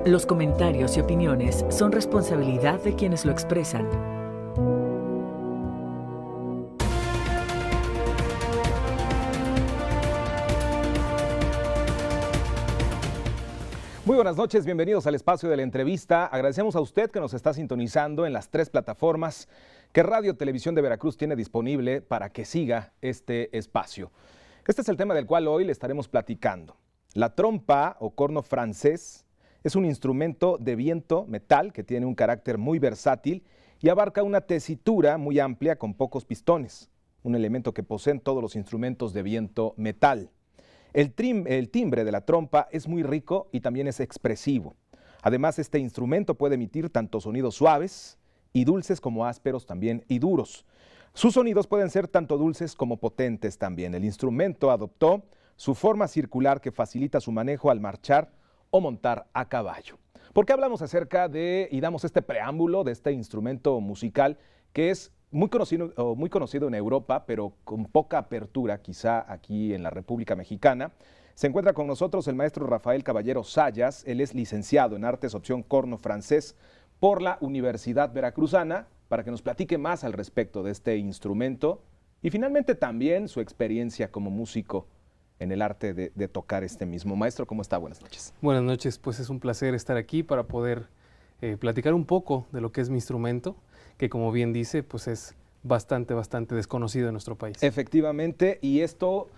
Los comentarios y opiniones son responsabilidad de quienes lo expresan. Muy buenas noches, bienvenidos al espacio de la entrevista. Agradecemos a usted que nos está sintonizando en las 3 plataformas que Radio Televisión de Veracruz tiene disponible para que siga este espacio. Este es el tema del cual hoy le estaremos platicando. La trompa o corno francés es un instrumento de viento metal que tiene un carácter muy versátil y abarca una tesitura muy amplia con pocos pistones, un elemento que poseen todos los instrumentos de viento metal. El timbre de la trompa es muy rico y también es expresivo. Además, este instrumento puede emitir tanto sonidos suaves y dulces como ásperos también y duros. Sus sonidos pueden ser tanto dulces como potentes también. El instrumento adoptó su forma circular que facilita su manejo al marchar o montar a caballo. ¿Por qué hablamos acerca de y damos este preámbulo de este instrumento musical que es muy conocido en Europa, pero con poca apertura quizá aquí en la República Mexicana? Se encuentra con nosotros el maestro Rafael Caballero Sayas. Él es licenciado en Artes opción corno francés por la Universidad Veracruzana, para que nos platique más al respecto de este instrumento y finalmente también su experiencia como músico en el arte de tocar este mismo. Maestro, ¿cómo está? Buenas noches. Buenas noches, pues es un placer estar aquí para poder platicar un poco de lo que es mi instrumento, que como bien dice, pues es bastante desconocido en nuestro país. Efectivamente, y esto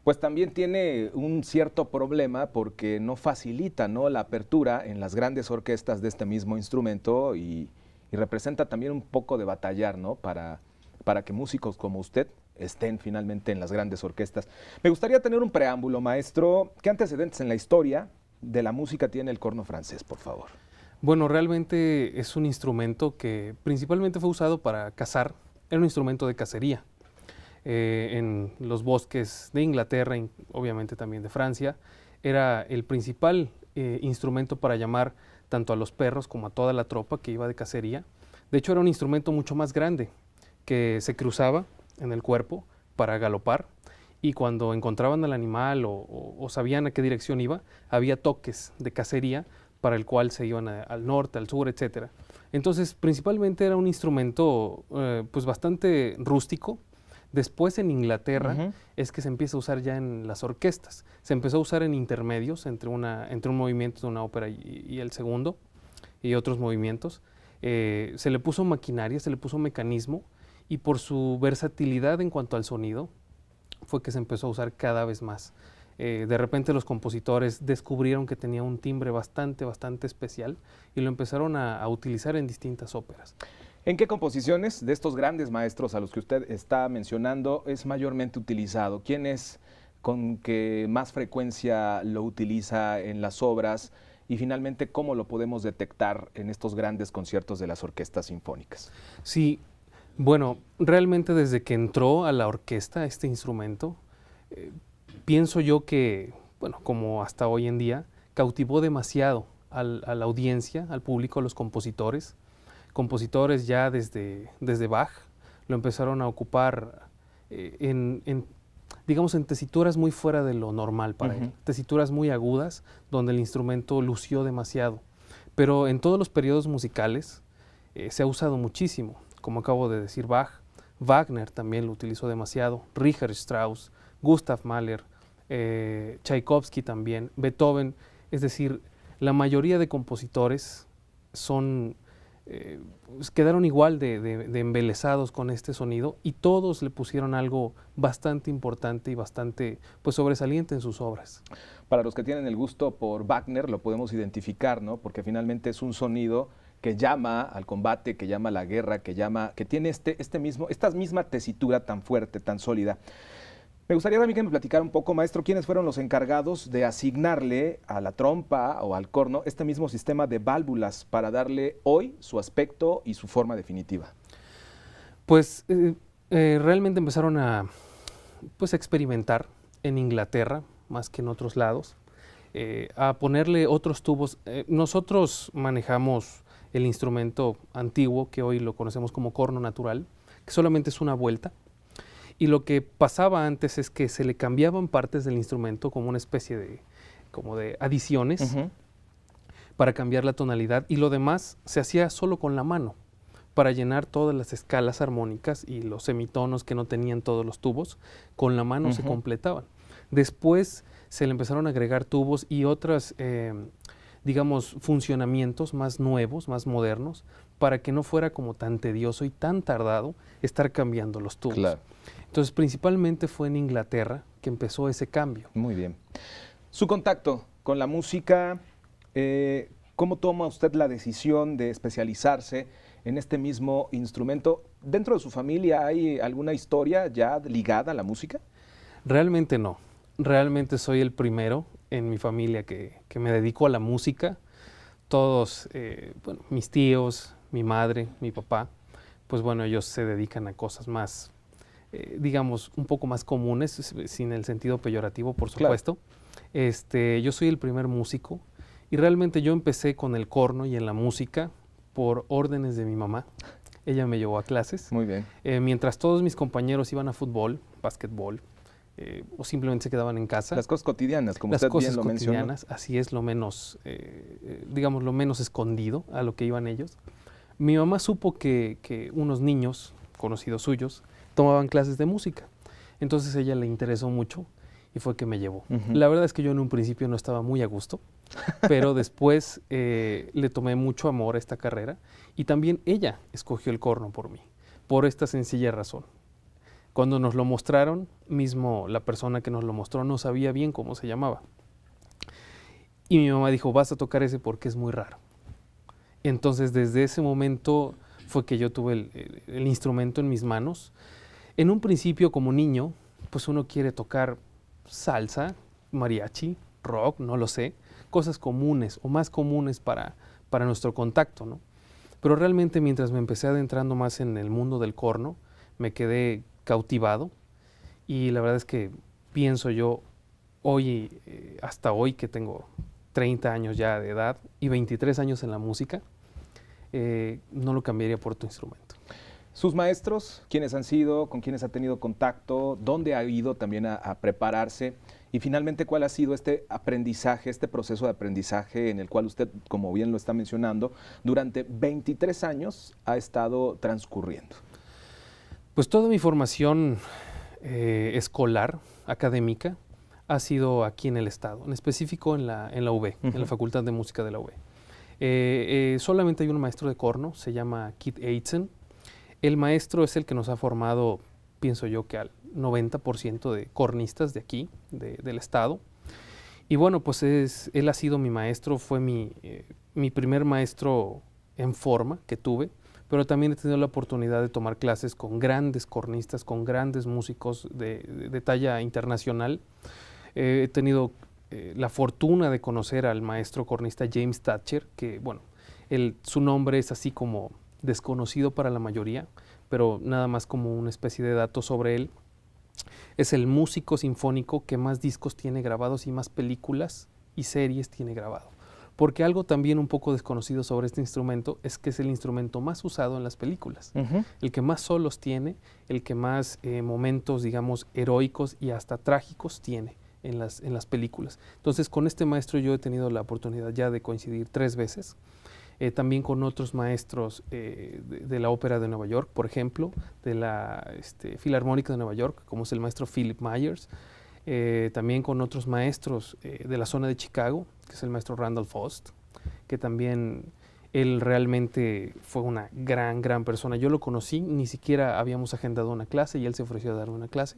pues también tiene un cierto problema porque no facilita, ¿no?, la apertura en las grandes orquestas de este mismo instrumento y representa también un poco de batallar, ¿no?, para que músicos como usted estén finalmente en las grandes orquestas. Me gustaría tener un preámbulo, maestro. ¿Qué antecedentes en la historia de la música tiene el corno francés, por favor? Bueno, realmente es un instrumento que principalmente fue usado para cazar. Era un instrumento de cacería en los bosques de Inglaterra, obviamente también de Francia. Era el principal instrumento para llamar tanto a los perros como a toda la tropa que iba de cacería. De hecho, era un instrumento mucho más grande que se cruzaba en el cuerpo para galopar, y cuando encontraban al animal o sabían a qué dirección iba, había toques de cacería para el cual se iban al norte, al sur, etc. Entonces, principalmente era un instrumento pues bastante rústico. Después en Inglaterra es que se empieza a usar ya en las orquestas. Se empezó a usar en intermedios entre un movimiento de una ópera y el segundo, y otros movimientos. Se le puso maquinaria, se le puso mecanismo, y por su versatilidad en cuanto al sonido fue que se empezó a usar cada vez más. De repente los compositores descubrieron que tenía un timbre bastante especial y lo empezaron a utilizar en distintas óperas. ¿En qué composiciones de estos grandes maestros a los que usted está mencionando es mayormente utilizado? ¿Quién es con que más frecuencia lo utiliza en las obras? Y finalmente, ¿cómo lo podemos detectar en estos grandes conciertos de las orquestas sinfónicas? Sí, bueno, realmente desde que entró a la orquesta este instrumento, pienso yo que, bueno, como hasta hoy en día, cautivó demasiado a la audiencia, al público, a los compositores. Compositores ya desde Bach lo empezaron a ocupar digamos, en tesituras muy fuera de lo normal para él, tesituras muy agudas, donde el instrumento lució demasiado. Pero en todos los periodos musicales se ha usado muchísimo, como acabo de decir, Bach. Wagner también lo utilizó demasiado, Richard Strauss, Gustav Mahler, Tchaikovsky también, Beethoven. Es decir, la mayoría de compositores quedaron igual de embelesados con este sonido, y todos le pusieron algo bastante importante y bastante pues sobresaliente en sus obras. Para los que tienen el gusto por Wagner lo podemos identificar, ¿no?, porque finalmente es un sonido que llama al combate, que llama a la guerra, que tiene esta misma tesitura tan fuerte, tan sólida. Me gustaría también que me platicara un poco, maestro, quiénes fueron los encargados de asignarle a la trompa o al corno este mismo sistema de válvulas para darle hoy su aspecto y su forma definitiva. Pues realmente empezaron a experimentar en Inglaterra, más que en otros lados, a ponerle otros tubos. Nosotros manejamos el instrumento antiguo, que hoy lo conocemos como corno natural, que solamente es una vuelta. Y lo que pasaba antes es que se le cambiaban partes del instrumento como una especie de adiciones, para cambiar la tonalidad, y lo demás se hacía solo con la mano, para llenar todas las escalas armónicas y los semitonos que no tenían todos los tubos, con la mano se completaban. Después se le empezaron a agregar tubos y otras, digamos, funcionamientos más nuevos, más modernos, para que no fuera como tan tedioso y tan tardado estar cambiando los tubos. Claro. Entonces, principalmente fue en Inglaterra que empezó ese cambio. Muy bien. Su contacto con la música, ¿cómo toma usted la decisión de especializarse en este mismo instrumento? ¿Dentro de su familia hay alguna historia ya ligada a la música? Realmente no. Realmente soy el primero en mi familia que me dedico a la música. Todos, bueno, mis tíos, mi madre, mi papá, pues bueno, ellos se dedican a cosas más, digamos, un poco más comunes, sin el sentido peyorativo, por supuesto. Claro. Yo soy el primer músico y realmente yo empecé con el corno y en la música por órdenes de mi mamá. Ella me llevó a clases. Muy bien. Mientras todos mis compañeros iban a fútbol, básquetbol, o simplemente se quedaban en casa. Las cosas cotidianas, como usted bien lo mencionó. Las cosas cotidianas, así es, lo menos, digamos, lo menos escondido a lo que iban ellos. Mi mamá supo que unos niños conocidos suyos tomaban clases de música. Entonces a ella le interesó mucho y fue que me llevó. La verdad es que yo en un principio no estaba muy a gusto, pero después le tomé mucho amor a esta carrera y también ella escogió el corno por mí, por esta sencilla razón. Cuando nos lo mostraron, mismo la persona que nos lo mostró no sabía bien cómo se llamaba. Y mi mamá dijo, vas a tocar ese porque es muy raro. Entonces, desde ese momento fue que yo tuve el instrumento en mis manos. En un principio, como niño, pues uno quiere tocar salsa, mariachi, rock, no lo sé, cosas comunes o más comunes para nuestro contacto, ¿no? Pero realmente mientras me empecé adentrando más en el mundo del corno, me quedé cautivado y la verdad es que pienso yo hoy, hasta hoy que tengo 30 años ya de edad y 23 años en la música, no lo cambiaría por otro instrumento. ¿Sus maestros, quiénes han sido, con quiénes ha tenido contacto, dónde ha ido también a prepararse? Y finalmente, ¿cuál ha sido este aprendizaje, este proceso de aprendizaje en el cual usted, como bien lo está mencionando, durante 23 años ha estado transcurriendo? Pues toda mi formación escolar, académica, ha sido aquí en el estado, en específico en la UB, en la Facultad de Música de la UB. Solamente hay un maestro de corno, se llama Keith Eitzen. El maestro es el que nos ha formado, pienso yo, que al 90% de cornistas de aquí, del estado. Y bueno, pues él ha sido mi maestro, fue mi primer maestro en forma que tuve, pero también he tenido la oportunidad de tomar clases con grandes cornistas, con grandes músicos de talla internacional. He tenido la fortuna de conocer al maestro cornista James Thatcher, que bueno, su nombre es así como desconocido para la mayoría, pero nada más como una especie de dato sobre él. Es el músico sinfónico que más discos tiene grabados y más películas y series tiene grabado. Porque algo también un poco desconocido sobre este instrumento es que es el instrumento más usado en las películas, el que más solos tiene, el que más momentos, digamos, heroicos y hasta trágicos tiene en las películas. Entonces, con este maestro yo he tenido la oportunidad ya de coincidir 3 veces, también con otros maestros de la Ópera de Nueva York, por ejemplo, de la Filarmónica de Nueva York, como es el maestro Philip Myers, también con otros maestros de la zona de Chicago, que es el maestro Randall Faust, que también él realmente fue una gran persona. Yo lo conocí, ni siquiera habíamos agendado una clase y él se ofreció a darme una clase.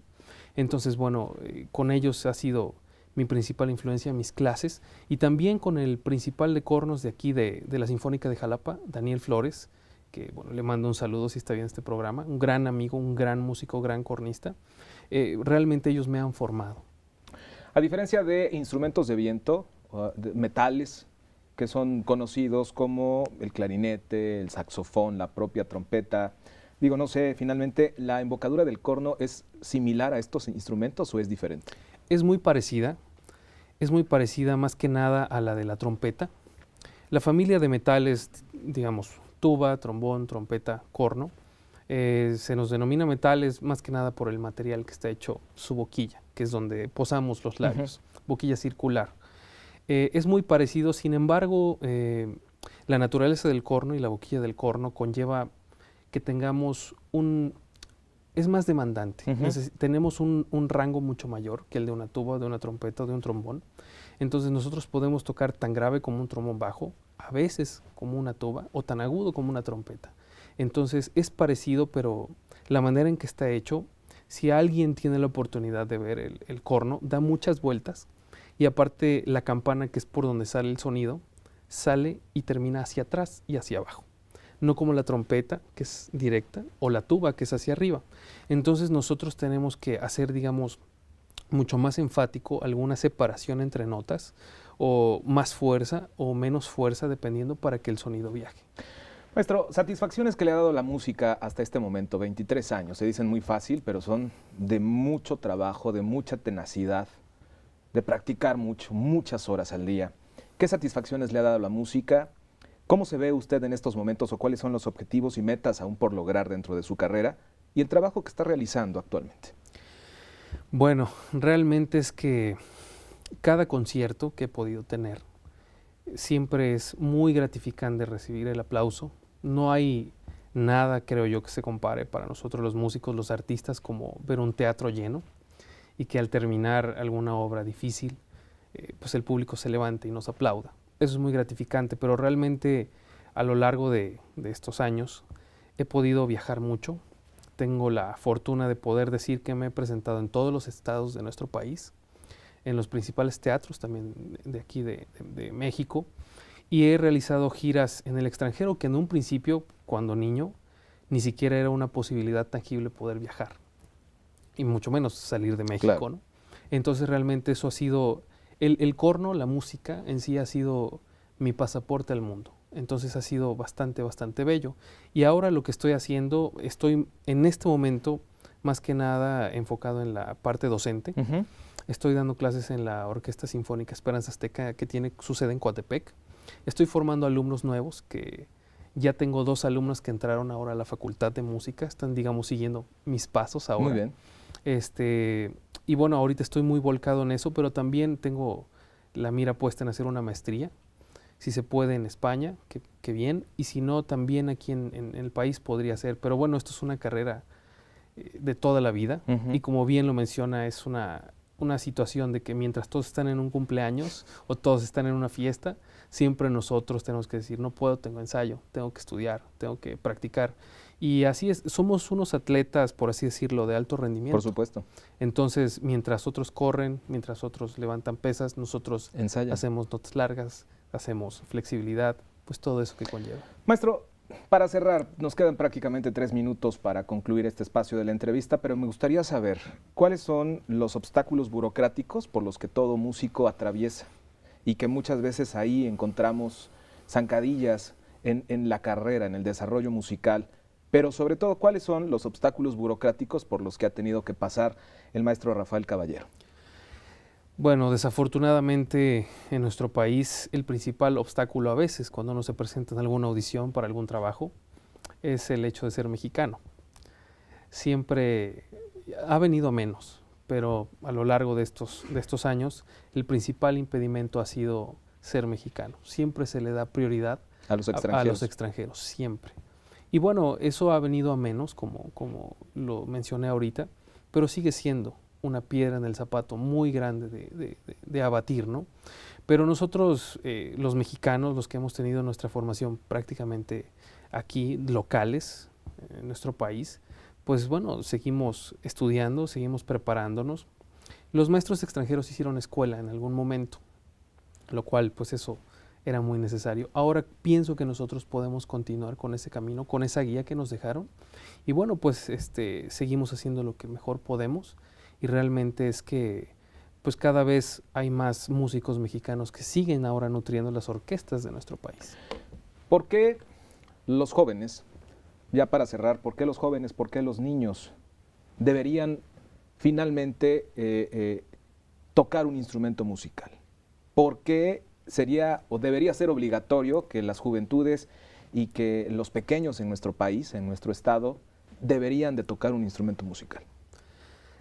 Entonces, bueno, con ellos ha sido mi principal influencia en mis clases y también con el principal de cornos de aquí de la Sinfónica de Jalapa, Daniel Flores, que bueno, le mando un saludo si está bien este programa, un gran amigo, un gran músico, gran cornista. Realmente ellos me han formado. A diferencia de instrumentos de viento, de metales, que son conocidos como el clarinete, el saxofón, la propia trompeta, digo, no sé, finalmente, ¿la embocadura del corno es similar a estos instrumentos o es diferente? Es muy parecida más que nada a la de la trompeta. La familia de metales, digamos, tuba, trombón, trompeta, corno, se nos denomina metales más que nada por el material que está hecho su boquilla, que es donde posamos los labios, boquilla circular. Es muy parecido, sin embargo, la naturaleza del corno y la boquilla del corno conlleva que tengamos es más demandante. Tenemos un rango mucho mayor que el de una tuba, de una trompeta o de un trombón. Entonces nosotros podemos tocar tan grave como un trombón bajo, a veces como una tuba, o tan agudo como una trompeta. Entonces es parecido, pero la manera en que está hecho, si alguien tiene la oportunidad de ver el corno, da muchas vueltas, y aparte la campana, que es por donde sale el sonido, sale y termina hacia atrás y hacia abajo. No como la trompeta, que es directa, o la tuba, que es hacia arriba. Entonces nosotros tenemos que hacer, digamos, mucho más enfático alguna separación entre notas, o más fuerza o menos fuerza, dependiendo, para que el sonido viaje. Maestro, satisfacciones que le ha dado la música hasta este momento, 23 años, se dicen muy fácil, pero son de mucho trabajo, de mucha tenacidad, de practicar mucho, muchas horas al día. ¿Qué satisfacciones le ha dado la música? ¿Cómo se ve usted en estos momentos o cuáles son los objetivos y metas aún por lograr dentro de su carrera y el trabajo que está realizando actualmente? Bueno, realmente es que cada concierto que he podido tener siempre es muy gratificante recibir el aplauso. No hay nada, creo yo, que se compare para nosotros los músicos, los artistas, como ver un teatro lleno y que al terminar alguna obra difícil, pues el público se levante y nos aplauda. Eso es muy gratificante, pero realmente a lo largo de estos años he podido viajar mucho. Tengo la fortuna de poder decir que me he presentado en todos los estados de nuestro país, en los principales teatros también de aquí de México, y he realizado giras en el extranjero, que en un principio, cuando niño, ni siquiera era una posibilidad tangible poder viajar, y mucho menos salir de México, claro, ¿no? Entonces realmente eso ha sido, el corno, la música en sí ha sido mi pasaporte al mundo. Entonces ha sido bastante, bastante bello. Y ahora lo que estoy haciendo, estoy en este momento más que nada enfocado en la parte docente. Estoy dando clases en la Orquesta Sinfónica Esperanza Azteca, que tiene su sede en Coatepec. Estoy formando alumnos nuevos, que ya tengo 2 alumnos que entraron ahora a la Facultad de Música, están, digamos, siguiendo mis pasos ahora. Muy bien. Y bueno, ahorita estoy muy volcado en eso, pero también tengo la mira puesta en hacer una maestría, si se puede en España, que bien, y si no, también aquí en el país podría ser. Pero bueno, esto es una carrera de toda la vida, y como bien lo menciona, es una situación de que mientras todos están en un cumpleaños o todos están en una fiesta, siempre nosotros tenemos que decir, no puedo, tengo ensayo, tengo que estudiar, tengo que practicar. Y así es, somos unos atletas, por así decirlo, de alto rendimiento. Por supuesto. Entonces, mientras otros corren, mientras otros levantan pesas, nosotros hacemos notas largas, hacemos flexibilidad, pues todo eso que conlleva. Maestro, para cerrar, nos quedan prácticamente 3 minutos para concluir este espacio de la entrevista, pero me gustaría saber cuáles son los obstáculos burocráticos por los que todo músico atraviesa y que muchas veces ahí encontramos zancadillas en la carrera, en el desarrollo musical, pero sobre todo, ¿cuáles son los obstáculos burocráticos por los que ha tenido que pasar el maestro Rafael Caballero? Bueno, desafortunadamente en nuestro país el principal obstáculo a veces cuando uno se presenta en alguna audición para algún trabajo es el hecho de ser mexicano. Siempre ha venido a menos, pero a lo largo de estos años el principal impedimento ha sido ser mexicano. Siempre se le da prioridad a los extranjeros, siempre. Y bueno, eso ha venido a menos, como lo mencioné ahorita, pero sigue siendo una piedra en el zapato muy grande de abatir, ¿no? Pero nosotros, los mexicanos, los que hemos tenido nuestra formación prácticamente aquí, locales, en nuestro país, pues bueno, seguimos estudiando, seguimos preparándonos. Los maestros extranjeros hicieron escuela en algún momento, lo cual, pues eso era muy necesario. Ahora pienso que nosotros podemos continuar con ese camino, con esa guía que nos dejaron. Y bueno, pues seguimos haciendo lo que mejor podemos. Y realmente es que pues cada vez hay más músicos mexicanos que siguen ahora nutriendo las orquestas de nuestro país. ¿Por qué los jóvenes, ya para cerrar, por qué los jóvenes, por qué los niños deberían finalmente tocar un instrumento musical? ¿Por qué sería o debería ser obligatorio que las juventudes y que los pequeños en nuestro país, en nuestro estado, deberían de tocar un instrumento musical?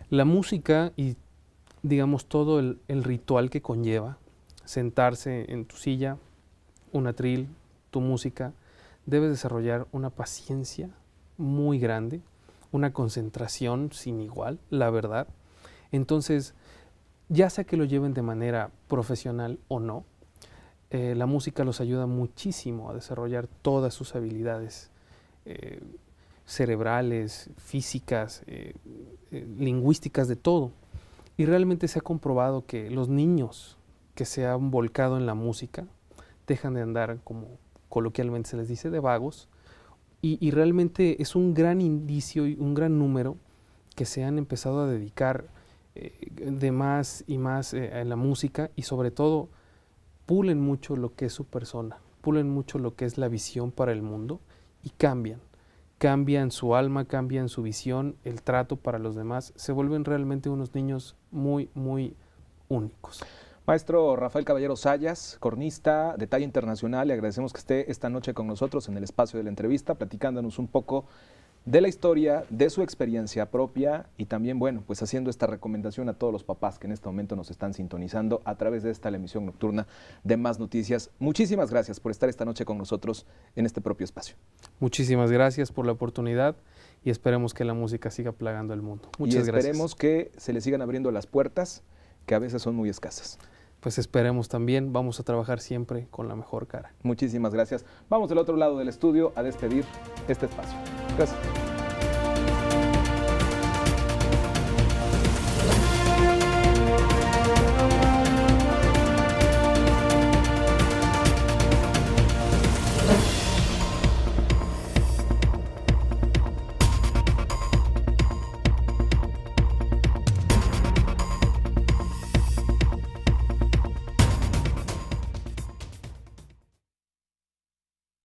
La música y, digamos, todo el ritual que conlleva sentarse en tu silla, un atril, tu música, debes desarrollar una paciencia muy grande, una concentración sin igual, la verdad. Entonces, ya sea que lo lleven de manera profesional o no, la música los ayuda muchísimo a desarrollar todas sus habilidades cerebrales, físicas, lingüísticas, de todo. Y realmente se ha comprobado que los niños que se han volcado en la música dejan de andar, como coloquialmente se les dice, de vagos, y realmente es un gran indicio y un gran número que se han empezado a dedicar de más y más en la música, y sobre todo pulen mucho lo que es su persona, pulen mucho lo que es la visión para el mundo, y cambian su alma, cambian su visión, el trato para los demás, se vuelven realmente unos niños muy, muy únicos. Maestro Rafael Caballero Zayas, cornista de talla internacional, le agradecemos que esté esta noche con nosotros en el espacio de la entrevista, platicándonos un poco de la historia, de su experiencia propia y también, bueno, pues haciendo esta recomendación a todos los papás que en este momento nos están sintonizando a través de esta la emisión nocturna de Más Noticias. Muchísimas gracias por estar esta noche con nosotros en este propio espacio. Muchísimas gracias por la oportunidad y esperemos que la música siga plagando el mundo. Muchas gracias. Y esperemos que se le sigan abriendo las puertas, que a veces son muy escasas. Pues esperemos también, vamos a trabajar siempre con la mejor cara. Muchísimas gracias. Vamos del otro lado del estudio a despedir este espacio. Gracias.